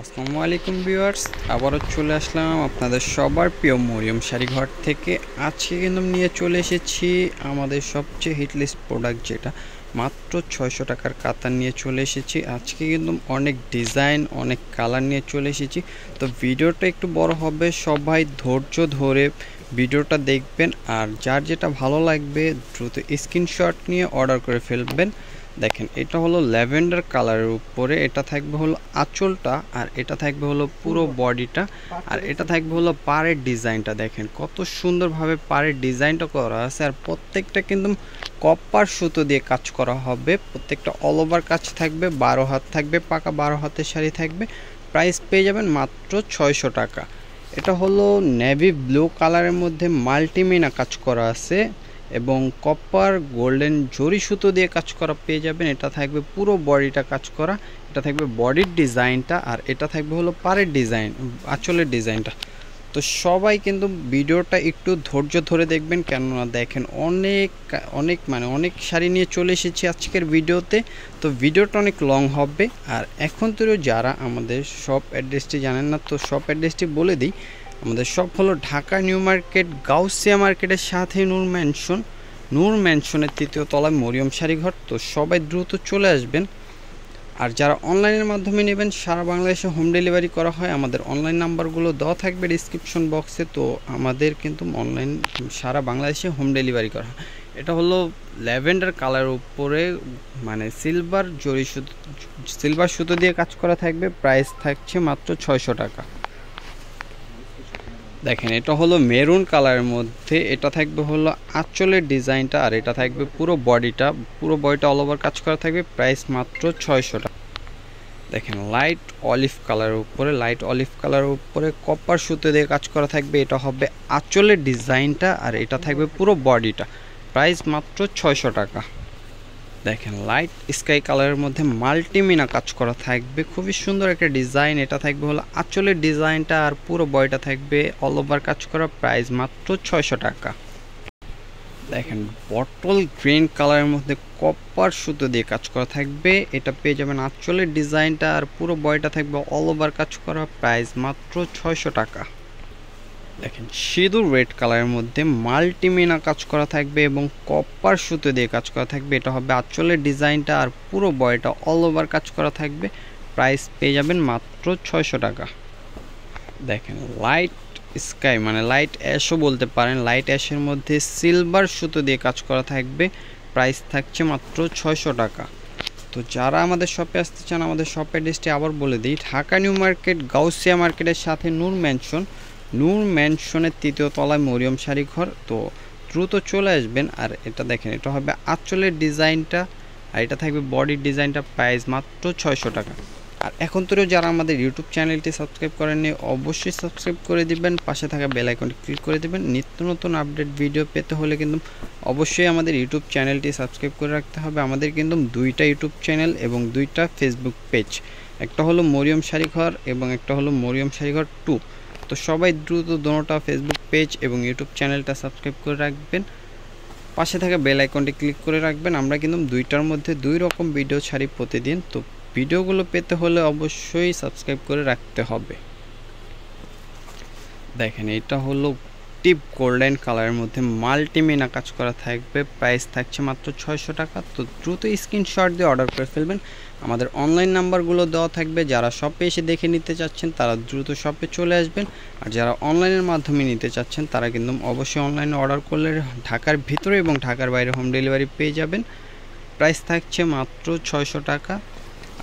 আসসালামু আলাইকুম ভিউয়ার্স, আবারও চলে আসলাম আপনাদের সবার প্রিয় মরিয়ম শাড়ি ঘর থেকে। আজকে কিন্তু নিয়ে চলে এসেছি আমাদের সবচেয়ে হিট লিস্ট প্রোডাক্ট, যেটা মাত্র 600 টাকার কাতান নিয়ে চলে এসেছি। আজকে কিন্তু অনেক ডিজাইন, অনেক কালার নিয়ে চলে এসেছি। তো ভিডিওটা একটু বড় হবে, সবাই ধৈর্য ধরে ভিডিওটা দেখবেন, আর যার যেটা ভালো লাগবে দ্রুত স্ক্রিনশট নিয়ে অর্ডার করে ফেলবেন। দেখেন, এটা হলো ল্যাভেন্ডার কালারের উপরে, এটা থাকবে হলো আঁচলটা, আর এটা থাকবে হলো পুরো বডিটা, আর এটা থাকবে হলো পাড়ের ডিজাইনটা। দেখেন কত সুন্দরভাবে পাড়ের ডিজাইনটা করা আছে, আর প্রত্যেকটা কিন্তু কপার সুতো দিয়ে কাজ করা হবে। প্রত্যেকটা অল ওভার কাজ থাকবে, 12 হাত থাকবে, পাকা 12 হাতের শাড়ি থাকবে। প্রাইস পেয়ে যাবেন মাত্র 600 টাকা। এটা হলো নেভি ব্লু কালারের মধ্যে মাল্টিমিনা কাজ করা আছে, এবং কপার গোল্ডেন জরি সুতো দিয়ে কাজ করা পেয়ে যাবেন। এটা থাকবে পুরো বডিটা কাজ করা, এটা থাকবে বডির ডিজাইনটা, আর এটা থাকবে হলো পাড়ের ডিজাইন, আঁচলের ডিজাইনটা। তো সবাই কিন্তু ভিডিওটা একটু ধৈর্য ধরে দেখবেন, কেননা দেখেন অনেক শাড়ি নিয়ে চলে এসেছি আজকের ভিডিওতে। তো ভিডিওটা অনেক লং হবে। আর এখন তো যারা আমাদের শপ অ্যাড্রেসটি জানেন না, তো শপ অ্যাড্রেসটি বলে দিই। আমাদের শপ হলো ঢাকা নিউ মার্কেট, গাউসিয়া মার্কেটের সাথে নূর ম্যানশনের 3য় তলায় মরিয়ম শাড়ি ঘর। তো সবাই দ্রুত চলে আসবেন। আর যারা অনলাইনের মাধ্যমে নেবেন, সারা বাংলাদেশে হোম ডেলিভারি করা হয়। আমাদের অনলাইন নাম্বারগুলো দেওয়া থাকবে ডিসক্রিপশন বক্সে। তো আমাদের কিন্তু অনলাইন সারা বাংলাদেশে হোম ডেলিভারি করা হয়। এটা হলো ল্যাভেন্ডার কালার উপরে, মানে সিলভার সুতো দিয়ে কাজ করা থাকবে। প্রাইস থাকছে মাত্র 600 টাকা। দেখেন, এটা হলো মেরুন কালারের মধ্যে, এটা থাকবে হলো আঁচলের ডিজাইনটা, আর এটা থাকবে পুরো বডিটা অল ওভার কাজ করা থাকবে। প্রাইস মাত্র 600 টাকা। দেখেন, লাইট অলিভ কালারের উপরে কপার সুতো দিয়ে কাজ করা থাকবে। এটা হবে আঁচলের ডিজাইনটা, আর এটা থাকবে পুরো বডিটা। প্রাইস মাত্র 600 টাকা। দেখেন, লাইট স্কাই কালারের মধ্যে মাল্টিমিনা কাজ করা থাকবে, খুবই সুন্দর একটা ডিজাইন। এটা থাকবে হলো আঁচলের ডিজাইনটা, আর পুরো বডিটা থাকবে অল ওভার কাজ করা। প্রাইস মাত্র 600 টাকা। দেখেন, বটল গ্রিন কালারের মধ্যে কপার সুতো দিয়ে কাজ করা থাকবে। এটা পেয়ে যাবেন আঁচলের ডিজাইনটা, আর পুরো বডিটা থাকবে অল ওভার কাজ করা। প্রাইস মাত্র 600 টাকা। দেখেন, সিঁদুর রেড কালারের মধ্যে মাল্টিমিনা কাজ করা থাকবে, এবং কপার সুতো দিয়ে কাজ করা থাকবে। এটা হবে আঁচলের ডিজাইনটা, আর পুরো বডিটা অল ওভার কাজ করা থাকবে। প্রাইস পেয়ে যাবেন মাত্র 600 টাকা। দেখেন, লাইট স্কাই মানে লাইট অ্যাশও বলতে পারেন, লাইট অ্যাশের মধ্যে সিলভার সুতো দিয়ে কাজ করা থাকবে। প্রাইস থাকছে মাত্র 600 টাকা। তো যারা আমাদের শপে আসতে চান, আমাদের শপ অ্যাড্রেসটি আবার বলে দিই। ঢাকা নিউ মার্কেট, গাউসিয়া মার্কেটের সাথে নূর ম্যানশনের 3য় তলায় মরিয়ম শাড়ি ঘর। তো দ্রুত চলে আসবেন। আর এটা দেখেন, এটা হবে আঁচলের ডিজাইনটা, আর এটা থাকবে বডির ডিজাইনটা। প্রাইস মাত্র 600 টাকা। আর এখন তো যারা আমাদের ইউটিউব চ্যানেলটি সাবস্ক্রাইব করেননি, অবশ্যই সাবস্ক্রাইব করে দিবেন, পাশে থাকা বেল আইকনটি ক্লিক করে দিবেন। নিত্য নতুন আপডেট ভিডিও পেতে হলে কিন্তু অবশ্যই আমাদের ইউটিউব চ্যানেলটি সাবস্ক্রাইব করে রাখতে হবে। আমাদের কিন্তু 2টা ইউটিউব চ্যানেল এবং 2টা ফেসবুক পেজ, একটা হলো মরিয়ম শাড়ি ঘর এবং একটা হলো মরিয়ম শাড়ি ঘর 2। তো সবাই দ্রুত দোনোটা ফেসবুক পেজ এবং ইউটিউব চ্যানেলটা সাবস্ক্রাইব করে রাখবেন, পাশে থাকা বেল আইকনটি ক্লিক করে রাখবেন। আমরা কিন্তু 2টার মধ্যে 2 রকম ভিডিও ছাড়ি প্রতিদিন। তো ভিডিওগুলো পেতে হলে অবশ্যই সাবস্ক্রাইব করে রাখতে হবে। দেখেন, এটা হলো টিপ গোল্ডেন কালারের মধ্যে মাল্টিমিনা কাজ করা থাকবে। প্রাইস থাকছে মাত্র 600 টাকা। তো দ্রুত স্ক্রিনশট দিয়ে অর্ডার করে ফেলবেন। আমাদের অনলাইন নাম্বারগুলো দেওয়া থাকবে। যারা শপে এসে দেখে নিতে চাচ্ছেন তারা দ্রুত শপে চলে আসবেন, আর যারা অনলাইনের মাধ্যমে নিতে চাচ্ছেন তারা কিন্তু অবশ্যই অনলাইনে অর্ডার করলে ঢাকার ভিতরে এবং ঢাকার বাইরে হোম ডেলিভারি পেয়ে যাবেন। প্রাইস থাকছে মাত্র 600 টাকা।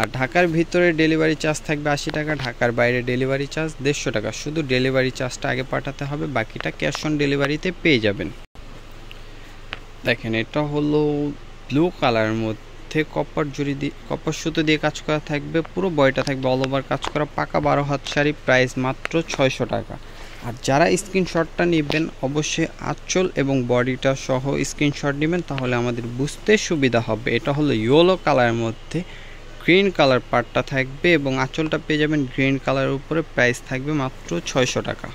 আর ঢাকার ভিতরে ডেলিভারি চার্জ থাকবে 80 টাকা, ঢাকার বাইরে ডেলিভারি চার্জ 150 টাকা। শুধু ডেলিভারি চার্জটা আগে পাঠাতে হবে, বাকিটা ক্যাশ অন ডেলিভারিতে পেয়ে যাবেন। দেখেন, এটা হলো ব্লু কালারের মধ্যে কপার সুতো দিয়ে কাজ করা থাকবে। পুরো বডিটা থাকবে অল ওভার কাজ করা, পাকা 12 হাত শাড়ি। প্রাইস মাত্র 600 টাকা। আর যারা স্ক্রিনশটটা নেবেন অবশ্যই আঁচল এবং বডিটা সহ স্ক্রিনশট নেবেন, তাহলে আমাদের বুঝতে সুবিধা হবে। এটা হলো ইয়েলো কালারের মধ্যে গ্রিন কালার পার্টটা থাকবে, এবং আঁচলটা পেয়ে যাবেন গ্রিন কালারের উপরে। প্রাইস থাকবে মাত্র 600 টাকা।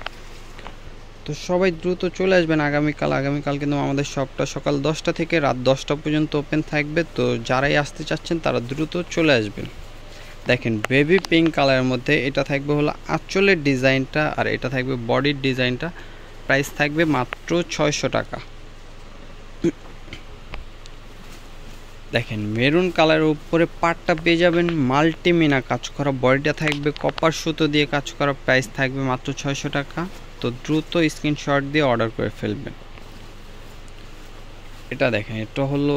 তো সবাই দ্রুত চলে আসবেন আগামীকাল কিন্তু আমাদের শপটা সকাল 10টা থেকে রাত 10টা পর্যন্ত ওপেন থাকবে। তো যারাই আসতে চাচ্ছেন তারা দ্রুত চলে আসবেন। দেখেন বেবি পিঙ্ক কালারের মধ্যে এটা থাকবে হলো আঁচলের ডিজাইনটা, আর এটা থাকবে বডির ডিজাইনটা। প্রাইস থাকবে মাত্র 600 টাকা। দেখেন মেরুন কালারের উপরে পাটটা পেয়ে যাবেন মাল্টি মিনা কাজ করা, বডিটা থাকবে কপার সুতো দিয়ে কাজ করা। প্রাইস থাকবে মাত্র 600 টাকা। তো দ্রুত স্ক্রিনশট দিয়ে অর্ডার করে ফেলবেন। এটা দেখেন, এটা হলো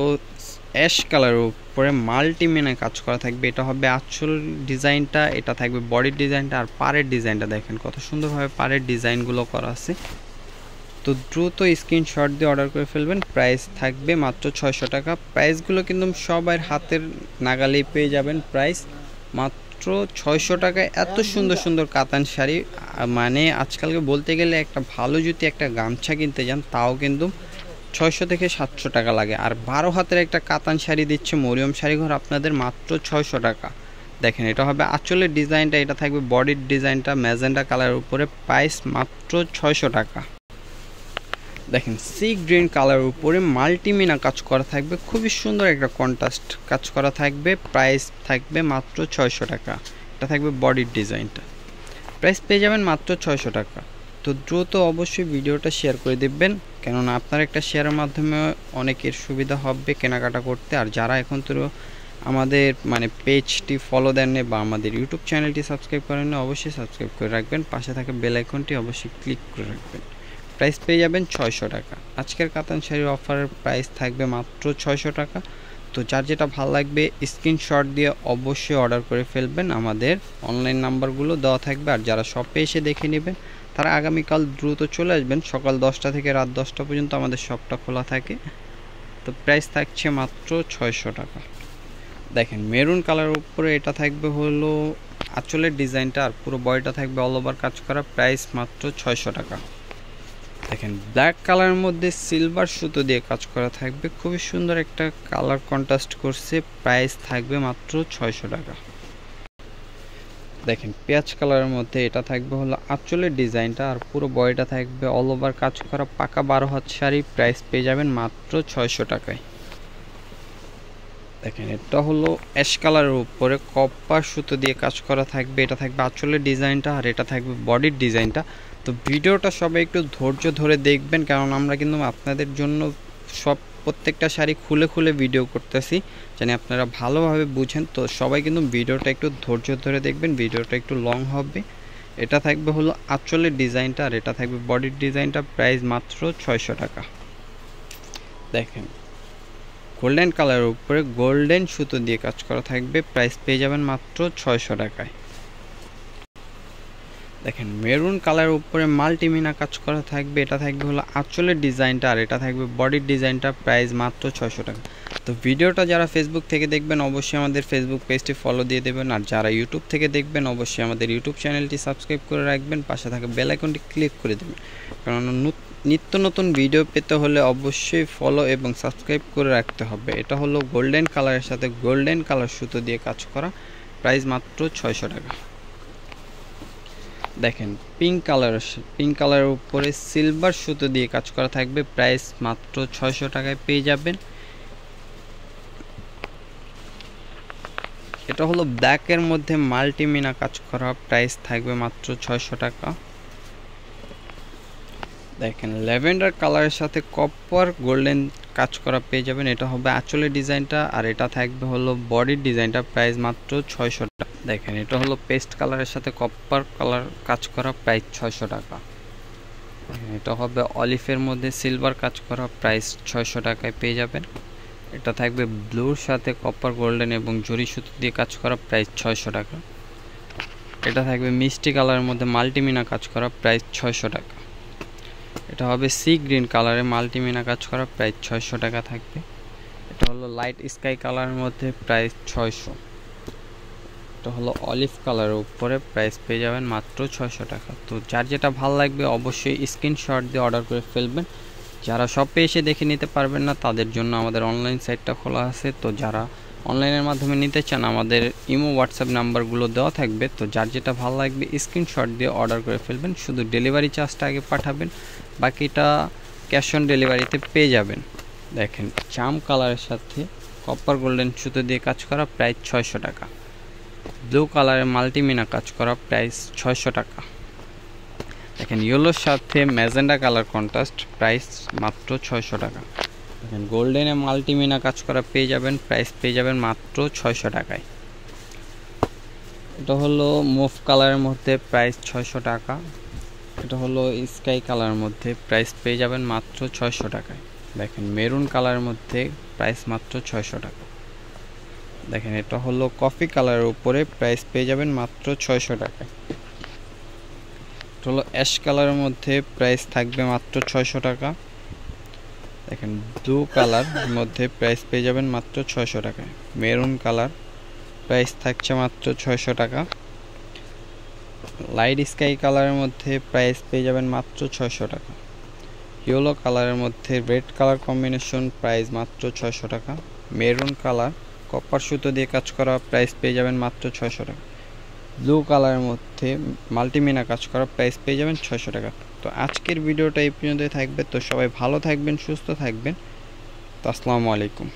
অ্যাশ কালারের উপরে মাল্টি মিনা কাজ করা থাকবে। এটা হবে আঁচল ডিজাইনটা, এটা থাকবে বডির ডিজাইনটা, আর পাড়ের ডিজাইনটা দেখেন কত সুন্দরভাবে পাড়ের ডিজাইনগুলো করা আছে। তো দ্রুত স্ক্রিনশট দিয়ে অর্ডার করে ফেলবেন। প্রাইস থাকবে মাত্র 600 টাকা। প্রাইসগুলো কিন্তু সবার হাতের নাগালেই পেয়ে যাবেন। প্রাইস মাত্র 600 টাকায় এত সুন্দর সুন্দর কাতান শাড়ি। মানে আজকালকে বলতে গেলে একটা ভালো যদি একটা গামছা কিনতে যান তাও কিন্তু 600 থেকে 700 টাকা লাগে। আর 12 হাতের একটা কাতান শাড়ি দিচ্ছে মরিয়ম শাড়িঘর আপনাদের মাত্র 600 টাকা। দেখেন এটা হবে আঁচলের ডিজাইনটা, এটা থাকবে বডির ডিজাইনটা ম্যাজেন্ডা কালারের উপরে। প্রাইস মাত্র 600 টাকা। দেখেন সি গ্রিন কালারের উপরে মাল্টিমিনা কাজ করা থাকবে, খুবই সুন্দর একটা কন্ট্রাস্ট কাজ করা থাকবে। প্রাইস থাকবে মাত্র 600 টাকা। এটা থাকবে বডির ডিজাইনটা। প্রাইস পেয়ে যাবেন মাত্র 600 টাকা। তো দ্রুত অবশ্যই ভিডিওটা শেয়ার করে দেবেন, কেননা আপনার একটা শেয়ারের মাধ্যমে অনেকের সুবিধা হবে কেনাকাটা করতে। আর যারা এখন তো আমাদের মানে পেজটি ফলো দেননি বা আমাদের ইউটিউব চ্যানেলটি সাবস্ক্রাইব করেননি, অবশ্যই সাবস্ক্রাইব করে রাখবেন। পাশে থাকা বেল আইকনটি অবশ্যই ক্লিক করে রাখবেন। প্রাইস পেয়ে যাবেন 600 টাকা। আজকের কাতান শাড়ির অফারের প্রাইস থাকবে মাত্র 600 টাকা। তো যার যেটা ভালো লাগবে স্ক্রিনশট দিয়ে অবশ্যই অর্ডার করে ফেলবেন। আমাদের অনলাইন নাম্বারগুলো দেওয়া থাকবে। আর যারা শপে এসে দেখে নেবেন তারা আগামীকাল দ্রুত চলে আসবেন। সকাল 10টা থেকে রাত 10টা পর্যন্ত আমাদের শপটা খোলা থাকে। তো প্রাইস থাকছে মাত্র 600 টাকা। দেখেন মেরুন কালারের উপরে এটা থাকবে হলো আঁচলের ডিজাইনটা, আর পুরো বডিটা থাকবে অল ওভার কাজ করা। প্রাইস মাত্র 600 টাকা। দেখেন ব্ল্যাক কালারের মধ্যে সিলভার সুতো দিয়ে কাজ করা থাকবে, খুবই সুন্দর একটা কালার কন্ট্রাস্ট করছে। প্রাইস থাকবে মাত্র 600 টাকা। দেখেন পেঁয়াজ কালারের মধ্যে এটা থাকবে হলো আঁচলের ডিজাইনটা, আর পুরো বডিটা থাকবে অল ওভার কাজ করা পাকা 12 হাত শাড়ি। প্রাইস পেয়ে যাবেন মাত্র 600 টাকায়। দেখেন এটা হলো অ্যাশ কালারের উপরে কপার সুতো দিয়ে কাজ করা থাকবে। এটা থাকবে আঁচলের ডিজাইনটা, আর এটা থাকবে বডির ডিজাইনটা। তো ভিডিওটা সবাই একটু ধৈর্য ধরে দেখবেন, কারণ আমরা কিন্তু আপনাদের জন্য প্রত্যেকটা শাড়ি খুলে খুলে ভিডিও করতেছি, জানি আপনারা ভালোভাবে বুঝেন। তো সবাই কিন্তু ভিডিওটা একটু ধৈর্য ধরে দেখবেন, ভিডিওটা একটু লং হবে। এটা থাকবে হলো আঁচলের ডিজাইনটা, আর এটা থাকবে বডির ডিজাইনটা। প্রাইস মাত্র 600 টাকা। দেখেন গোল্ডেন কালারের উপরে গোল্ডেন সুতো দিয়ে কাজ করা থাকবে। প্রাইস পেয়ে যাবেন মাত্র 600 টাকায়। দেখেন মেরুন কালারের উপরে মাল্টিমিনা কাজ করা থাকবে। এটা থাকবে হলো আঁচলের ডিজাইনটা, আর এটা থাকবে বডির ডিজাইনটা। প্রাইস মাত্র 600 টাকা। তো ভিডিওটা যারা ফেসবুক থেকে দেখবেন অবশ্যই আমাদের ফেসবুক পেজটি ফলো দিয়ে দেবেন। আর যারা ইউটিউব থেকে দেখবেন অবশ্যই আমাদের ইউটিউব চ্যানেলটি সাবস্ক্রাইব করে রাখবেন, পাশে থাকা বেল আইকনটি ক্লিক করে দেবেন। কারণ নিত্য নতুন ভিডিও পেতে হলে অবশ্যই ফলো এবং সাবস্ক্রাইব করে রাখতে হবে। এটা হলো গোল্ডেন কালারের সাথে গোল্ডেন কালার সুতো দিয়ে কাজ করা। প্রাইস মাত্র 600 টাকা। দেখেন পিঙ্ক কালারের উপরে সিলভার সুতো দিয়ে কাজ করা থাকবে। প্রাইস মাত্র 600 টাকায় পেয়ে যাবেন। এটা হলো ব্ল্যাকের মধ্যে মাল্টিমিনা কাজ করা। প্রাইস থাকবে মাত্র 600 টাকা। দেখেন ল্যাভেন্ডার কালারের সাথে কপার গোল্ডেন কাজ করা পেয়ে যাবেন। এটা হবে আঁচলের ডিজাইনটা, আর এটা থাকবে হলো বডির ডিজাইনটা। প্রাইস মাত্র 600 টাকা। দেখেন এটা হলো পেস্ট কালারের সাথে কপার কালার কাজ করা। প্রাইস 600 টাকা। এটা হবে অলিভের মধ্যে সিলভার কাজ করা। প্রাইস 600 টাকায় পেয়ে যাবেন। এটা থাকবে ব্লুর সাথে কপার গোল্ডেন এবং জরি সুতো দিয়ে কাজ করা। প্রাইস 600 টাকা। এটা থাকবে মিষ্টি কালারের মধ্যে মাল্টিমিনা কাজ করা। প্রাইস 600 টাকা। এটা হবে সি গ্রিন কালারে মাল্টিমিনা কাজ করা। প্রাইস 600 টাকা থাকবে। এটা হলো লাইট স্কাই কালারের মধ্যে। প্রাইস 600। এটা হলো অলিভ কালারের উপরে। প্রাইস পেয়ে যাবেন মাত্র 600 টাকা। তো যার যেটা ভালো লাগবে অবশ্যই স্ক্রিনশট দিয়ে অর্ডার করে ফেলবেন। যারা শপে এসে দেখে নিতে পারবেন না তাদের জন্য আমাদের অনলাইন সাইটটা খোলা আছে। তো যারা অনলাইনের মাধ্যমে নিতে চান আমাদের ইমো হোয়াটসঅ্যাপ নাম্বারগুলো দেওয়া থাকবে। তো যার যেটা ভালো লাগবে স্ক্রিনশট দিয়ে অর্ডার করে ফেলবেন। শুধু ডেলিভারি চার্জটা আগে পাঠাবেন, বাকিটা ক্যাশ অন ডেলিভারিতে পেয়ে যাবেন। দেখেন জাম কালারের সাথে কপার গোল্ডেন সুতো দিয়ে কাজ করা। প্রাইস 600 টাকা। ব্লু কালারের মাল্টিমিনা কাজ করা, প্রাইস 600 টাকা। দেখেন ইয়েলোর সাথে ম্যাজেন্ডা কালার কন্ট্রাস্ট, প্রাইস মাত্র 600 টাকা। দেখেন গোল্ডেনে মাল্টিমিনা কাজ করা পেয়ে যাবেন, প্রাইস পেয়ে যাবেন মাত্র 600 টাকায়। এটা হলো মুভ কালারের মধ্যে, প্রাইস 600 টাকা। এটা হলো স্কাই কালারের মধ্যে, প্রাইস পেয়ে যাবেন মাত্র 600 টাকায়। দেখেন মেরুন কালারের মধ্যে, প্রাইস মাত্র 600 টাকা। দেখেন এটা হলো কফি কালারের উপরে, প্রাইস পেয়ে যাবেন মাত্র 600 টাকায়। এটা হলো অ্যাশ কালারের মধ্যে, প্রাইস থাকবে মাত্র 600 টাকা। দেখেন ব্লু কালার মধ্যে প্রাইস পেয়ে যাবেন মাত্র 600 টাকায়। মেরুন কালার, প্রাইস থাকছে মাত্র 600 টাকা। লাইট স্কাই কালারের মধ্যে প্রাইস পেয়ে যাবেন মাত্র 600 টাকা। ইয়েলো কালারের মধ্যে রেড কালার কম্বিনেশন, প্রাইস মাত্র 600 টাকা। মেরুন কালার কপার সুতো দিয়ে কাজ করা, প্রাইস পেয়ে যাবেন মাত্র 600 টাকা। ব্লু কালারের মধ্যে মাল্টিমিনা কাজ করা, প্রাইস পেয়ে যাবেন 600 টাকা। তো আজকের ভিডিওটা এই পর্যন্তই থাকবে। তো সবাই ভালো থাকবেন, সুস্থ থাকবেন। তো আসসালামু আলাইকুম।